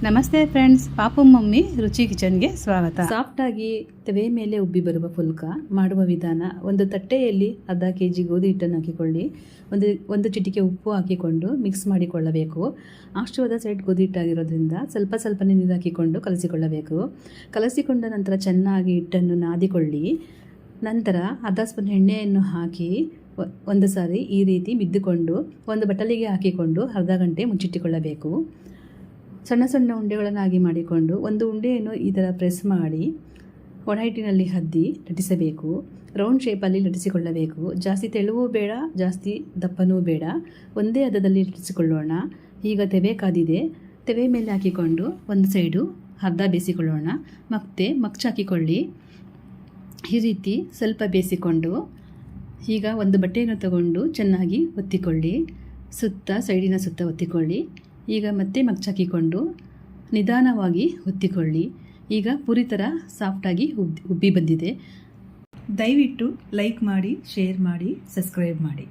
ನಮಸ್ತೆ ಫ್ರೆಂಡ್ಸ್, ಪಾಪು ಮಮ್ಮಿ ರುಚಿ ಕಿಚನ್ಗೆ ಸ್ವಾಗತ. ಸಾಫ್ಟಾಗಿ ತವೆ ಮೇಲೆ ಉಬ್ಬಿ ಬರುವ ಫುಲ್ಕ ಮಾಡುವ ವಿಧಾನ. ಒಂದು ತಟ್ಟೆಯಲ್ಲಿ ಅರ್ಧ kg ಗೋಧಿ ಹಿಟ್ಟನ್ನು ಹಾಕಿಕೊಳ್ಳಿ. ಒಂದು ಚಿಟಿಕೆ ಉಪ್ಪು ಹಾಕಿಕೊಂಡು ಮಿಕ್ಸ್ ಮಾಡಿಕೊಳ್ಳಬೇಕು. ಆಶ್ರವಾದ ಸೈಡ್ ಗೋಧಿ ಹಿಟ್ಟಾಗಿರೋದ್ರಿಂದ ಸ್ವಲ್ಪನೇ ನೀರು ಹಾಕಿಕೊಂಡು ಕಲಸಿಕೊಳ್ಳಬೇಕು. ಕಲಸಿಕೊಂಡ ನಂತರ ಚೆನ್ನಾಗಿ ಹಿಟ್ಟನ್ನು ನಾದಿಕೊಳ್ಳಿ. ನಂತರ ಅರ್ಧ ಸ್ಪೂನ್ ಎಣ್ಣೆಯನ್ನು ಹಾಕಿ ಒಂದು ಸಾರಿ ಈ ರೀತಿ ಬಿದ್ದುಕೊಂಡು ಒಂದು ಬಟ್ಟಲಿಗೆ ಹಾಕಿಕೊಂಡು ಅರ್ಧ ಗಂಟೆ ಮುಚ್ಚಿಟ್ಟುಕೊಳ್ಳಬೇಕು. ಸಣ್ಣ ಸಣ್ಣ ಉಂಡೆಗಳನ್ನಾಗಿ ಮಾಡಿಕೊಂಡು ಒಂದು ಉಂಡೆಯನ್ನು ಈ ಥರ ಪ್ರೆಸ್ ಮಾಡಿ ಒಣ ಹಿಟ್ಟಿನಲ್ಲಿ ಹದ್ದಿ ಲಟ್ಟಿಸಬೇಕು. ರೌಂಡ್ ಶೇಪಲ್ಲಿ ಲಟ್ಟಿಸಿಕೊಳ್ಳಬೇಕು. ಜಾಸ್ತಿ ತೆಳುವೂ ಬೇಡ, ಜಾಸ್ತಿ ದಪ್ಪನೂ ಬೇಡ, ಒಂದೇ ಹದದಲ್ಲಿ ಲಟ್ಟಿಸಿಕೊಳ್ಳೋಣ. ಈಗ ತೆವೆ ಕಾದಿದೆ. ತೆವೆ ಮೇಲೆ ಹಾಕಿಕೊಂಡು ಒಂದು ಸೈಡು ಅರ್ಧ ಬೇಯಿಸಿಕೊಳ್ಳೋಣ. ಮತ್ತೆ ಹಾಕಿಕೊಳ್ಳಿ. ಈ ರೀತಿ ಸ್ವಲ್ಪ ಬೇಯಿಸಿಕೊಂಡು ಈಗ ಒಂದು ಬಟ್ಟೆಯನ್ನು ತಗೊಂಡು ಚೆನ್ನಾಗಿ ಒತ್ತಿಕೊಳ್ಳಿ. ಸೈಡಿನ ಸುತ್ತ ಒತ್ತಿಕೊಳ್ಳಿ. ಈಗ ಮತ್ತೆ ಹಾಕಿಕೊಂಡು ನಿಧಾನವಾಗಿ ಒತ್ತಿಕೊಳ್ಳಿ. ಈಗ ಪೂರಿ ಥರ ಸಾಫ್ಟಾಗಿ ಉಬ್ಬಿ ಬಂದಿದೆ. ದಯವಿಟ್ಟು ಲೈಕ್ ಮಾಡಿ, ಶೇರ್ ಮಾಡಿ, ಸಬ್ಸ್ಕ್ರೈಬ್ ಮಾಡಿ.